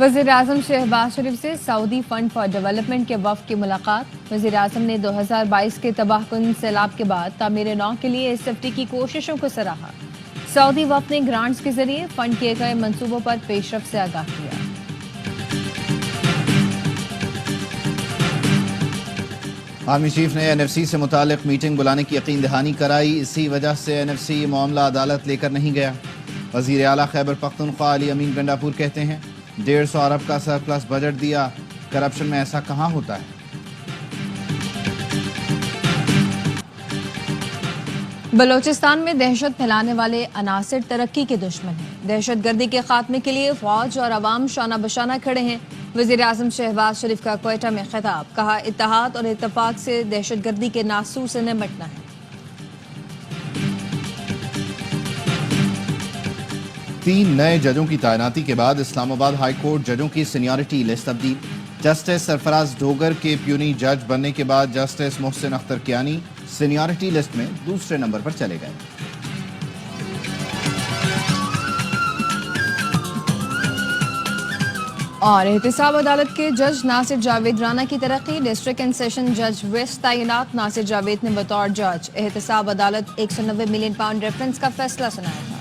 वज़ीर-ए-आज़म शहबाज शरीफ से Saudi fund for development के वफ़द की मुलाकात। वज़ीर-ए-आज़म ने 2022 के तबाहकुन सैलाब के बाद तामीर नौ के लिए SFT की कोशिशों को सराहा। सऊदी वफ़द ने ग्रांट्स के जरिए फंड किए गए मंसूबों पर पेशरफ्त से आगाह किया। आर्मी चीफ ने NFC से मुतालिक मीटिंग बुलाने की यकीन दहानी कराई। इसी वजह से NFC मामला अदालत लेकर नहीं गया। वज़ीर आला खैबर पख्तूनख्वा अली अमीन गंडापुर कहते हैं 150 अरब का सरप्लस बजट दिया, करप्शन में ऐसा कहाँ होता है। बलोचिस्तान में दहशत फैलाने वाले अनासिर तरक्की के दुश्मन हैं। दहशत गर्दी के खात्मे के लिए फौज और अवाम शाना बशाना खड़े हैं। वज़ीर-ए-आज़म शहबाज शरीफ का क्वेटा में खिताब, कहा इत्तेहाद और इत्तेफाक से दहशत गर्दी के नासूर से निपटना है। 3 नए जजों की तैनाती के बाद इस्लामाबाद हाई कोर्ट जजों की सीनियरिटी लिस्ट तब्दील। जस्टिस सरफराज डोगर के प्यूनी जज बनने के बाद justice Mohsin Akhtar Kiyani seniority list में दूसरे नंबर पर चले गए। और एहतिसाब अदालत के जज नासिर जावेद राना की तरक्की। डिस्ट्रिक्ट एंड सेशन जज वेस्ट तैनात नासिर जावेद ने बतौर जज एहतिसाब अदालत 190 मिलियन पाउंड रेफरेंस का फैसला सुनाया था।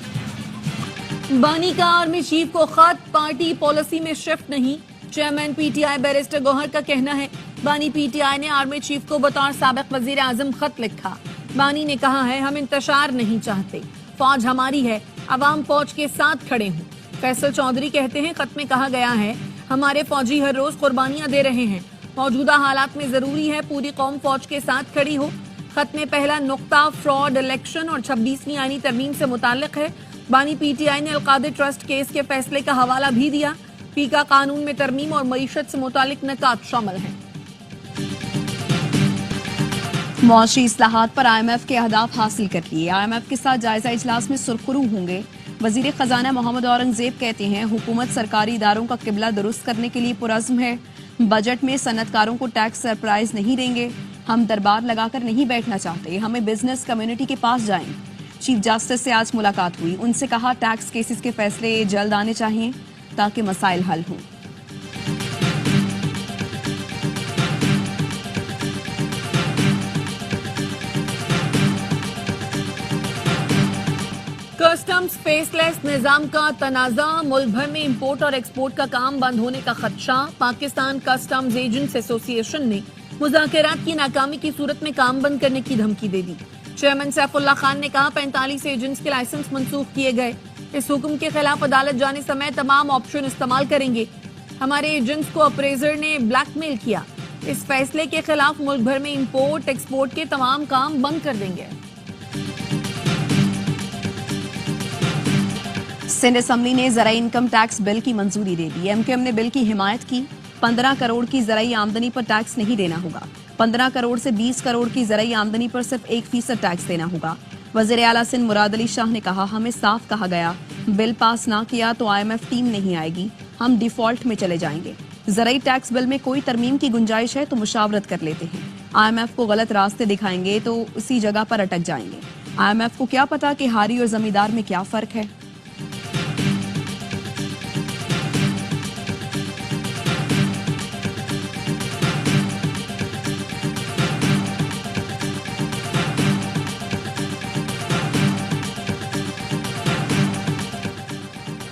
बानी का आर्मी चीफ को खत, पार्टी पॉलिसी में शिफ्ट नहीं। चेयरमैन PTI बैरिस्टर गौहर का कहना है बानी PTI ने आर्मी चीफ को बतौर साबिक वजीर आजम खत लिखा। बानी ने कहा है हम इंतशार नहीं चाहते, फौज हमारी है, अवाम फौज के साथ खड़े हों। फैसल चौधरी कहते हैं खत में कहा गया है हमारे फौजी हर रोज कुर्बानियां दे रहे हैं, मौजूदा हालात में जरूरी है पूरी कौम फौज के साथ खड़ी हो। खत में पहला नुक्ता फ्रॉड इलेक्शन और 26वीं आईनी तरमीम से मुताल्लिक है। बानी PTI ने अलकादिर ट्रस्ट केस के फैसले का हवाला भी दिया। पीका कानून में तरमीम और मईशत से मुतालिक नकात शामिल हैं। मुआशी इस्लाहात पर IMF के अहदाफ हासिल कर लिए। IMF के साथ जायजा इजलास में सुरखरू होंगे। वजीर खजाना मोहम्मद औरंगजेब कहते हैं हुकूमत सरकारी इदारों का किबला दुरुस्त करने के लिए पुरज़्म है। बजट में सनतकारों को टैक्स सरप्राइज नहीं देंगे। हम दरबार लगाकर नहीं बैठना चाहते, हमें बिजनेस कम्युनिटी के पास जाएं। चीफ जस्टिस से आज मुलाकात हुई, उनसे कहा टैक्स केसेस के फैसले जल्द आने चाहिए ताकि मसाइल हल हों। कस्टम्स फेसलेस निजाम का तनाज़ा, मुल्क भर में इंपोर्ट और एक्सपोर्ट का काम बंद होने का खदशा। पाकिस्तान कस्टम्स एजेंट्स एसोसिएशन ने मुज़ाकरात की नाकामी की सूरत में काम बंद करने की धमकी दे दी। चेयरमैन सैफुल्लाह खान ने कहा 45 एजेंट्स के लाइसेंस मंसूख किए गए। इस हुक्म के खिलाफ अदालत जाने समय तमाम ऑप्शन इस्तेमाल करेंगे। हमारे एजेंट्स को अप्रेजर ने ब्लैकमेल किया। इस फैसले के खिलाफ मुल्क भर में इंपोर्ट एक्सपोर्ट के तमाम काम बंद कर देंगे। सिंध असम्बली ने ज़राई इनकम टैक्स बिल की मंजूरी दे दी। MKM ने बिल की हिमायत की। 15 करोड़ की ज़राई आमदनी पर टैक्स नहीं देना होगा। 15 करोड़ से 20 करोड़ की ज़राई आमदनी पर सिर्फ 1% टैक्स देना होगा। वज़ीर आला सिंध मुराद अली शाह ने कहा हमें साफ कहा गया बिल पास ना किया तो IMF टीम नहीं आएगी, हम डिफॉल्ट में चले जाएंगे। ज़राई टैक्स बिल में कोई तरमीम की गुंजाइश है तो मुशावरत कर लेते हैं। IMF को गलत रास्ते दिखाएंगे तो उसी जगह पर अटक जाएंगे। IMF को क्या पता कि हारी और जमींदार में क्या फर्क है।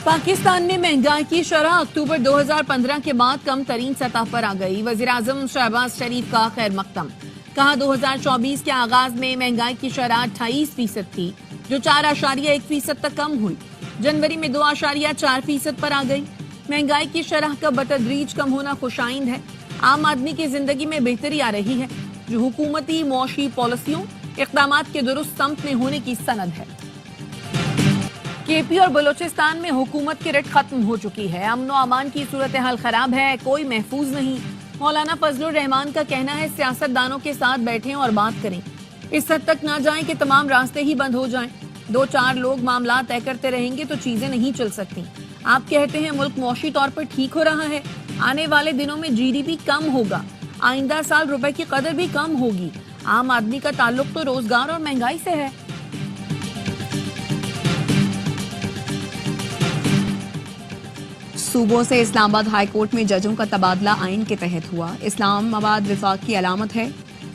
पाकिस्तान में महंगाई की शरह अक्टूबर 2015 के बाद कम तरीन सतह पर आ गई। वज़ीर आज़म शहबाज शरीफ का खैर मकदम, कहा 2024 के आगाज में महंगाई की शरह 28% थी जो 4.1% तक कम हुई। जनवरी में 2.4% पर आ गई। महंगाई की शरह का बतदरीज कम होना खुशाइंद है। आम आदमी की जिंदगी में बेहतरी आ रही है जो हुकूमती मौशी पॉलिसियों इक़दामात के दुरुस्त सम्त में होने की सनद है। KP और बलोचिस्तान में हुकूमत की रिट खत्म हो चुकी है। अमन और अमान की सूरत हाल खराब है, कोई महफूज नहीं। मौलाना फजलुर रहमान का कहना है सियासतदानों के साथ बैठें और बात करें। इस हद तक ना जाएं कि तमाम रास्ते ही बंद हो जाएं। 2-4 लोग मामला तय करते रहेंगे तो चीजें नहीं चल सकती। आप कहते हैं मुल्क मौशी तौर पर ठीक हो रहा है, आने वाले दिनों में GDP कम होगा, आइंदा साल रुपए की कदर भी कम होगी। आम आदमी का ताल्लुक तो रोजगार और महंगाई से है। सूबों से इस्लामाबाद हाई कोर्ट में जजों का तबादला आइन के तहत हुआ। इस्लामाबाद विफाक की अलामत है।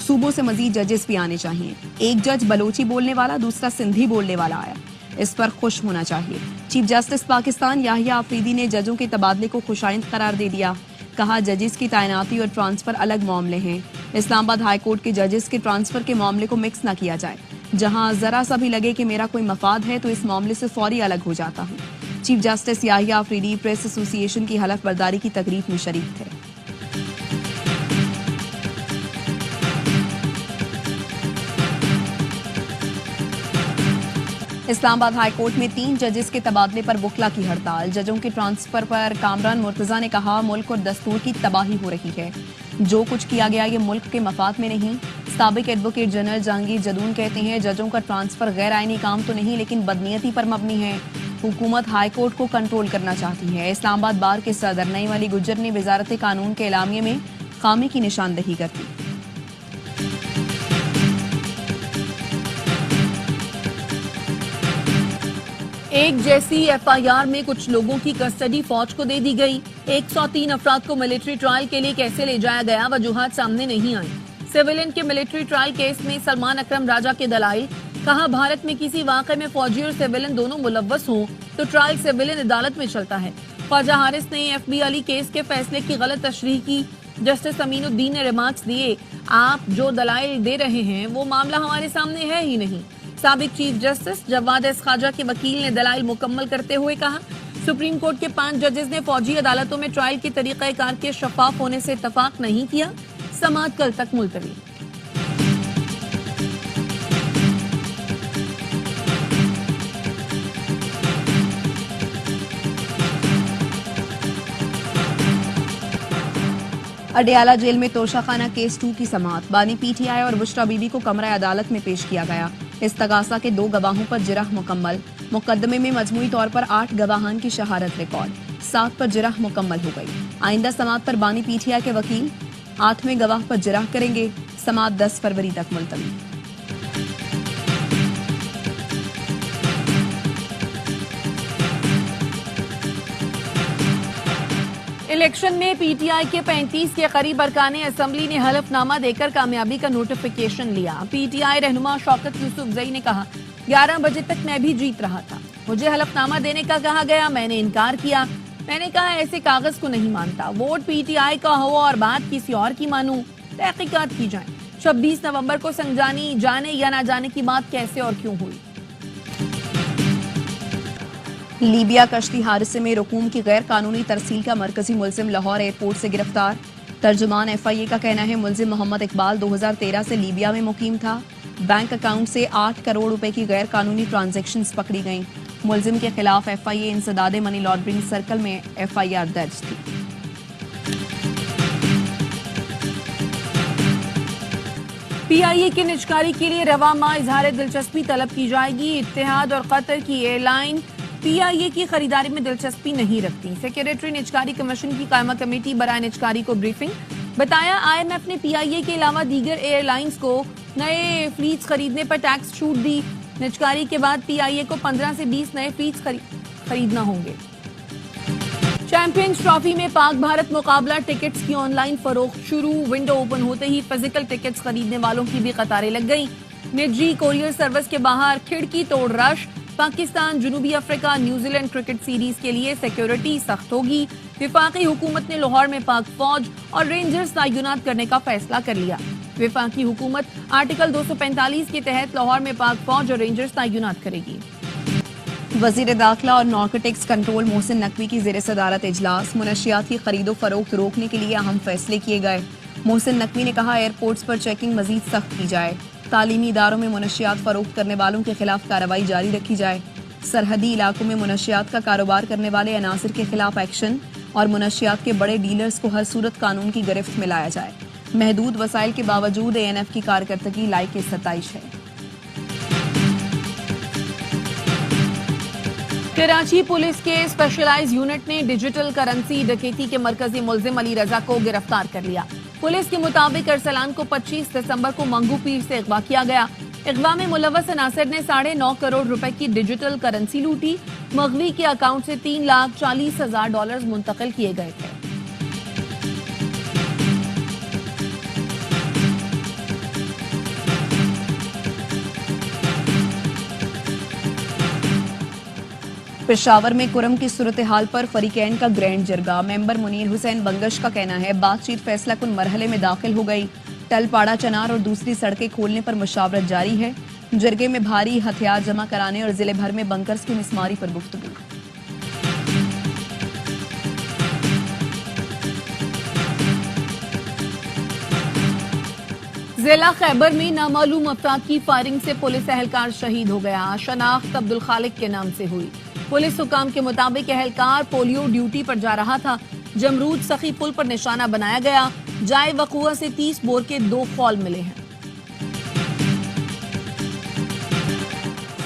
सूबों से मजीद जजेस भी आने चाहिए। एक जज बलोची बोलने वाला, दूसरा सिंधी बोलने वाला आया। इस पर खुश होना चाहिए। चीफ जस्टिस पाकिस्तान याहिया आफरीदी ने जजों के तबादले को खुशाइंद करार दे दिया। कहा जजेस की तैनाती और ट्रांसफर अलग मामले हैं। इस्लामाबाद हाई कोर्ट के जजेस के ट्रांसफर के मामले को मिक्स न किया जाए। जहां जरा सा भी लगे कि मेरा कोई मफाद है तो इस मामले से फौरी अलग हो जाता हूं। Chief justice Yahya Afridi press association की हलफ बर्दारी की तकरीब में शरीक थे। इस्लामाबाद हाई कोर्ट में 3 जजेस के तबादले पर वकला की हड़ताल। जजों के ट्रांसफर पर कामरान मुर्तजा ने कहा मुल्क और दस्तूर की तबाही हो रही है। जो कुछ किया गया ये मुल्क के मफाद में नहीं। साबिक एडवोकेट जनरल जहांगीर जदून कहते हैं जजों का ट्रांसफर गैर आईनी काम तो नहीं लेकिन बदनीयती पर मबनी है। हुकूमत हाई कोर्ट को कंट्रोल करना चाहती है। इस्लामाबाद बार के सदर नईम अली गुज्जर ने वजारत कानून के एलामिये में खामी की निशानदही कर दी। एक जैसी एफआईआर में कुछ लोगों की कस्टडी फौज को दे दी गई। 103 अफराद को मिलिट्री ट्रायल के लिए कैसे ले जाया गया, वजूहात सामने नहीं आई। सिविलियन के मिलिट्री ट्रायल केस में सलमान अकरम राजा के दलाइल। कहा भारत में किसी वाक़े में फौजी और सिविलियन दोनों मुलव्वस हों तो ट्रायल सिविलियन अदालत में चलता है। ख्वाजा हारिस ने एफबी अली केस के फैसले की गलत तशरीह की। जस्टिस अमीनुद्दीन ने रिमार्क्स दिए, आप जो दलाइल दे रहे हैं वो मामला हमारे सामने है ही नहीं। साबिक चीफ जस्टिस जवाद एस खाजा के वकील ने दलाइल मुकम्मल करते हुए कहा सुप्रीम कोर्ट के 5 जजेस ने फौजी अदालतों में ट्रायल के तरीक़ाकार के शफाफ होने से इत्तफाक नहीं किया। समाअत कल तक मुलतवी। अडियाला जेल में तोशाखाना केस 2 की समाअत। बानी पीटीआई और बुशरा बीबी को कमरा अदालत में पेश किया गया। इस्तगासा के 2 गवाहों पर जिरह मुकम्मल। मुकदमे में मजमूई तौर पर 8 गवाहान की शहादत रिकॉर्ड। 7 पर जिरह मुकम्मल हो गई। आइंदा समाअत पर बानी पीटीआई के वकील 8वें गवाह पर जिरह करेंगे। समाअत 10 फरवरी तक मुलतवी। इलेक्शन में पीटीआई के 35 के करीब अरकाने असेंबली ने हलफनामा देकर कामयाबी का नोटिफिकेशन लिया। पीटीआई रहनुमा शौकत यूसुफजई ने कहा 11 बजे तक मैं भी जीत रहा था, मुझे हलफनामा देने का कहा गया, मैंने इनकार किया। मैंने कहा ऐसे कागज को नहीं मानता, वोट पीटीआई का हो और बात किसी और की मानूं, तहकीकात की जाए। 26 नवंबर को संजानी जाने या ना जाने की बात कैसे और क्यों हुई। लीबिया कश्ती हादसे में रकूम की गैर कानूनी तरसील का मरकजी मुलजिम लाहौर एयरपोर्ट से गिरफ्तार। तर्जुमान एफआईए का कहना है मुलजिम मोहम्मद इकबाल 2013 से लीबिया में मुकीम था। बैंक अकाउंट से 8 करोड़ रुपए की गैर कानूनी ट्रांजैक्शंस पकड़ी गईं। मुलजिम के खिलाफ एफआईए इंसदादे मनी लॉन्ड्रिंग सर्कल में एफआईआर दर्ज थी। पीआईए की निजकारी के लिए रवा माह इजहार दिलचस्पी तलब की जाएगी। इत्तेहाद और कतर की एयरलाइन पीआईए की खरीदारी में दिलचस्पी नहीं रखती। सेक्रेटरी निजकारी कमीशन की कायमा कमेटी बराए निजकारी को ब्रीफिंग। बताया आईएमएफ ने पीआईए के अलावा दीगर एयरलाइंस को नए फ्लीट्स खरीदने पर टैक्स छूट दी। निजकारी के बाद पीआईए को 15 से 20 नए फ्लीट्स खरीदना होंगे। चैंपियंस ट्रॉफी में पाक भारत मुकाबला टिकट्स की ऑनलाइन फरोख्त शुरू। विंडो ओपन होते ही फिजिकल टिकट्स खरीदने वालों की भी कतारें लग गई। निजी कोरियर सर्विस के बाहर खिड़की तोड़ रश। पाकिस्तान, जनूबी अफ्रीका, न्यूजीलैंड क्रिकेट सीरीज के लिए सिक्योरिटी सख्त होगी। विफाकी हुकूमत ने लाहौर में पाक फौज और रेंजर्स तैनात करने का फैसला कर लिया। विफाकी हुकूमत आर्टिकल 245 के तहत लाहौर में पाक फौज और रेंजर्स तैनात करेगी। वजीर दाखिला और नारकोटिक्स कंट्रोल मोहसिन नकवी की ज़ेर सदारत इजलास। मुनशियात की खरीदो फरोख्त रोकने के लिए अहम फैसले किए गए। मोहसिन नकवी ने कहा एयरपोर्ट्स पर चेकिंग मजीद सख्त की जाए। तालीमी इदारों में मुनशियात फरोख्त करने वालों के खिलाफ कार्रवाई जारी रखी जाए। सरहदी इलाकों में मुनशियात का कारोबार करने वाले अनासिर के खिलाफ एक्शन और मुनशियात के बड़े डीलर्स को हर सूरत कानून की गिरफ्त में लाया जाए। महदूद वसाइल के बावजूद एएनएफ की कारकर्दगी लायक सताइश है। कराची पुलिस के स्पेशलाइज यूनिट ने डिजिटल करेंसी डकैती के मरकजी मुलजिम अली रजा को गिरफ्तार कर लिया। पुलिस के मुताबिक अरसलान को 25 दिसंबर को मंगू पीर से अगवा किया गया। اغوا میں ملوث عناصر نے 9.5 کروڑ روپے کی ڈیجیٹل کرنسی لوٹی. مغوی کے اکاؤنٹ سے $3,40,000 منتقل کیے گئے تھے. پشاور میں کرم کی صورتحال پر فریقین کا گرینڈ جرگہ. ممبر منیر حسین بنگش کا کہنا ہے بات چیت فیصلہ کن مرحلے میں داخل ہو گئی. ٹل پاڑا چنار اور دوسری سڑکیں کھولنے پر مشاورت جاری ہے. جرگے میں بھاری ہتھیار جمع کرانے اور ضلع بھر میں بنکرز کی مسماری پر گفتگو. ضلع خیبر میں نامعلوم افراد کی فائرنگ سے پولیس اہلکار شہید ہو گیا. شناخت عبدالخالق کے نام سے ہوئی. پولیس حکام کے مطابق اہلکار پولیو ڈیوٹی پر جا رہا تھا. جمرود سخی پل پر نشانہ بنایا گیا. جائے وقوع سے 30 بور کے 2 خول ملے ہیں.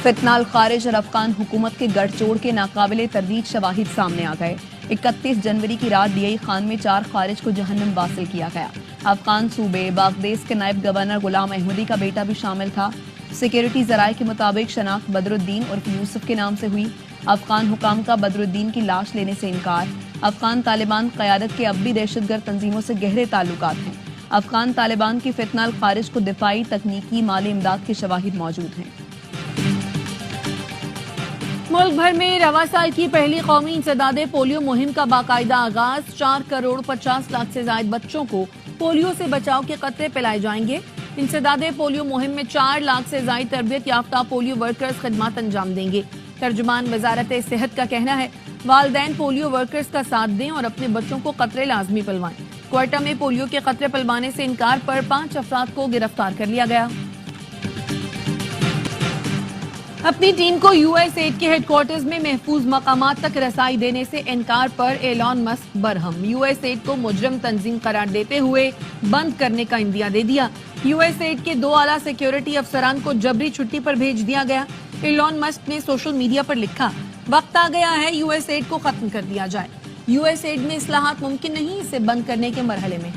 فتنال خارج اور افغان حکومت کے گڑھ چوڑ کے ناقابل تردید شواہد سامنے آ گئے. 31 جنوری کی رات ڈی آئی خان میں 4 خارج کو جہنم واصل کیا گیا. افغان صوبے باغدیس کے نائب گورنر غلام احمدی کا بیٹا بھی شامل تھا. سیکیورٹی ذرائع کے مطابق شناخت بدر الدین عرف یوسف کے نام سے ہوئی. افغان حکام کا بدر الدین کی لاش لینے سے انکار. افغان طالبان قیادت کے اب بھی دہشت گرد تنظیموں سے گہرے تعلقات ہیں. افغان طالبان کی فتنہ الخارج کو دفاعی تکنیکی مالی امداد کے شواہد موجود ہیں. ملک بھر میں رواں سال کی پہلی قومی انسداد پولیو مہم کا باقاعدہ آغاز. 4 کروڑ 50 لاکھ سے زائد بچوں کو پولیو سے بچاؤ کے قطرے پلائے جائیں گے. انسداد پولیو مہم میں 4 لاکھ سے زائد تربیت یافتہ پولیو ورکرز خدمات انجام دیں گے. ترجمان وزارت صحت کا کہنا ہے والدین پولیو ورکرز کا ساتھ دیں اور اپنے بچوں کو قطرے لازمی پلوائیں. کوئٹہ میں پولیو کے قطرے پلوانے سے انکار پر 5 افراد کو گرفتار کر لیا گیا. اپنی ٹیم کو یو ایس ایڈ کے ہیڈ کوارٹرز میں محفوظ مقامات تک رسائی دینے سے انکار پر ایلان مسک برہم. یو ایس ایڈ کو مجرم تنظیم قرار دیتے ہوئے بند کرنے کا اندیا دے دیا. یو ایس ایڈ کے 2 اعلیٰ سیکیورٹی افسران کو جبری چھٹی پر بھیج دیا گیا. ایلان مسک نے سوشل میڈیا پر لکھا وقت آ گیا ہے یو ایس ایڈ کو ختم کر دیا جائے. یو ایس ایڈ میں اصلاحات ممکن نہیں, اسے بند کرنے کے مرحلے میں.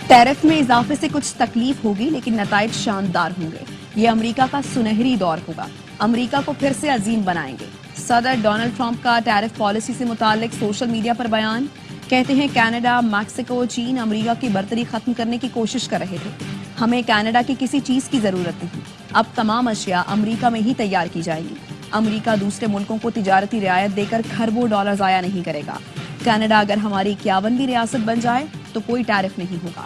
ٹیرف میں اضافے سے کچھ تکلیف ہوگی لیکن نتائج شاندار ہوں گے. یہ امریکہ کا سنہری دور ہوگا. امریکہ کو پھر سے عظیم بنائیں گے. صدر ڈونلڈ ٹرمپ کا ٹیرف پالیسی سے متعلق سوشل میڈیا پر بیان. کہتے ہیں کینیڈا, میکسیکو, چین امریکہ کی برتری ختم کرنے کی کوشش کر رہے تھے. ہمیں کینیڈا کی کسی چیز کی ضرورت نہیں. اب تمام اشیاء امریکہ میں ہی تیار کی جائیں گی. امریکہ دوسرے ملکوں کو تجارتی رعایت دے کر کھربوں ڈالر ضائع نہیں کرے گا. کینیڈا اگر ہماری 51ویں ریاست بن جائے تو کوئی ٹیرف نہیں ہوگا.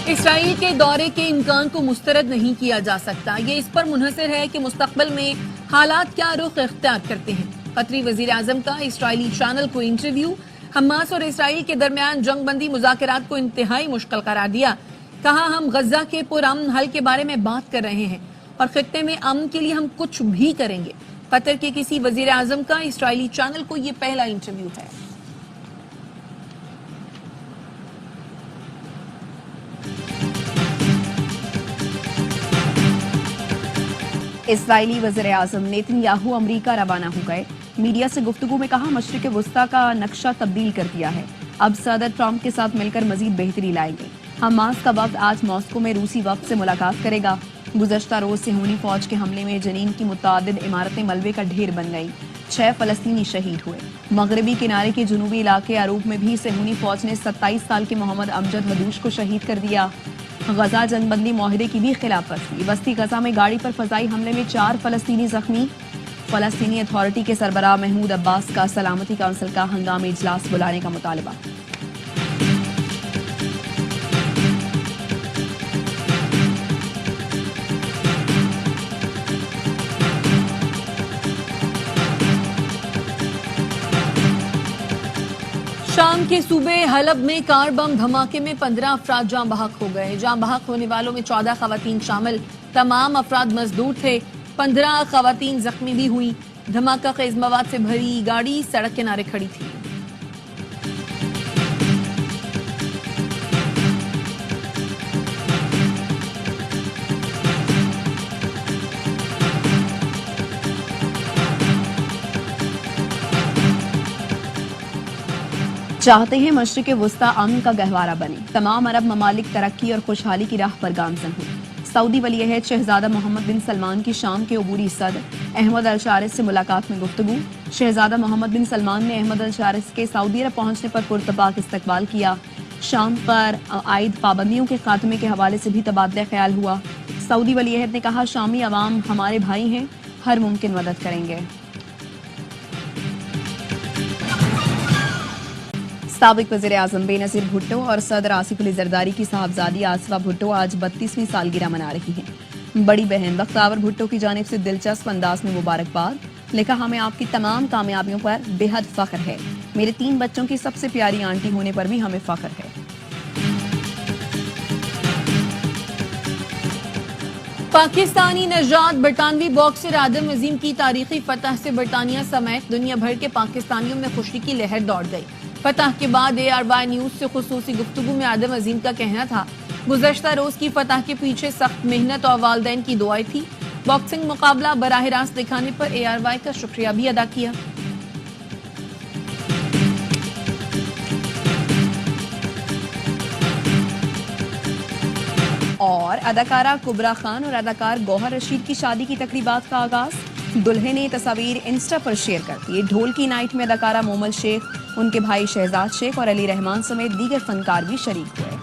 اسرائیل کے دورے کے امکان کو مسترد نہیں کیا جا سکتا. یہ اس پر منحصر ہے کہ مستقبل میں حالات کیا رخ اختیار کرتے ہیں. قطری وزیر اعظم کا اسرائیلی چینل کو انٹرویو. حماس اور اسرائیل کے درمیان جنگ بندی مذاکرات کو انتہائی مشکل قرار دیا. کہا ہم غزہ کے پرامن حل کے بارے میں بات کر رہے ہیں اور خطے میں امن کے لیے ہم کچھ بھی کریں گے. قطر کے کسی وزیر اعظم کا اسرائیلی چینل کو یہ پہلا انٹرویو ہے. اسرائیلی وزیر اعظم نیتن یاہو امریکہ روانہ ہو گئے. میڈیا سے گفتگو میں کہا مشرق وسطیٰ کا نقشہ تبدیل کر دیا ہے. اب صدر ٹرمپ کے ساتھ مل کر مزید بہتری لائیں گے. حماس کا وفد آج ماسکو میں روسی وفد سے ملاقات کرے گا. گزشتہ روز صہیونی فوج کے حملے میں جنین کی متعدد عمارتیں ملبے کا ڈھیر بن گئیں. 6 فلسطینی شہید ہوئے. مغربی کنارے کے جنوبی علاقے عروب میں بھی صہیونی فوج نے 27 سال کے محمد امجد ہدوش کو شہید کر دیا. غزہ جنگ بندی معاہدے کی بھی خلاف ورزی. وسطی غزہ میں گاڑی پر فضائی حملے میں 4 فلسطینی زخمی. فلسطینی اتھارٹی کے سربراہ محمود عباس کا سلامتی کونسل کا ہنگامی اجلاس بلانے کا مطالبہ. شام کے صوبے حلب میں کار بم دھماکے میں 15 افراد جاں بحق ہو گئے. جاں بحق ہونے والوں میں 14 خواتین شامل. تمام افراد مزدور تھے. 15 خواتین زخمی بھی ہوئی. دھماکہ خیز مواد سے بھری گاڑی سڑک کنارے کھڑی تھی. चाहते हैं मशरिक़ वुस्ता अमन का गहवारा बने, तमाम अरब ममालिक तरक्की और खुशहाली की राह पर गामजन हों। सऊदी वली अहद शहजादा मोहम्मद बिन सलमान की शाम के अबूरी सदर अहमद अल शारिस से मुलाकात में गुफ्तगू। शहजादा मोहम्मद बिन सलमान ने अहमद अल शारिस के सऊदी अरब पहुंचने पर पुरतपाक इस्तकबाल किया। शाम पर आयद पाबंदियों के खात्मे के हवाले से भी तबादला ख्याल हुआ। सऊदी वली अहद ने कहा, शामी अवाम हमारे भाई हैं, हर मुमकिन मदद करेंगे। साबिक वज़ीर आज़म बेनज़ीर भुट्टो और सदर आसिफ अली ज़रदारी की साहबजादी आसिफा भुट्टो आज 32वीं सालगिरह मना रही हैं। बड़ी बहन बख्तावर भुट्टो की जानिब से दिलचस्प अंदाज में मुबारकबाद। लिखा, हमें आपकी तमाम कामयाबियों पर बेहद फ़ख्र है। मेरे 3 बच्चों की सबसे प्यारी आंटी होने पर भी हमें फ़ख्र है। पाकिस्तानी नजात बरतानवी बॉक्सर आदम अजीम की तारीखी फतह से बरतानिया समेत दुनिया भर के पाकिस्तानियों में खुशी की लहर दौड़ गई। फतह के बाद ARY न्यूज से खुसूसी गुफ्तगू में आदम अजीम का कहना था, गुज़श्ता रोज की फतह के पीछे सख्त मेहनत और वालिदैन की दुआएं थी। बॉक्सिंग मुकाबला बराह रास्त दिखाने पर ARY का शुक्रिया भी अदा किया। और अदाकारा कुबरा खान और अदाकार गौहर रशीद की शादी की तकरीबात का आगाज। दुल्हे ने तस्वीर इंस्टा पर शेयर कर दी। ढोल की नाइट में अदाकारा मोमल शेख, उनके भाई शहजाद शेख और अली रहमान समेत दीगर फनकार भी शरीक हुए।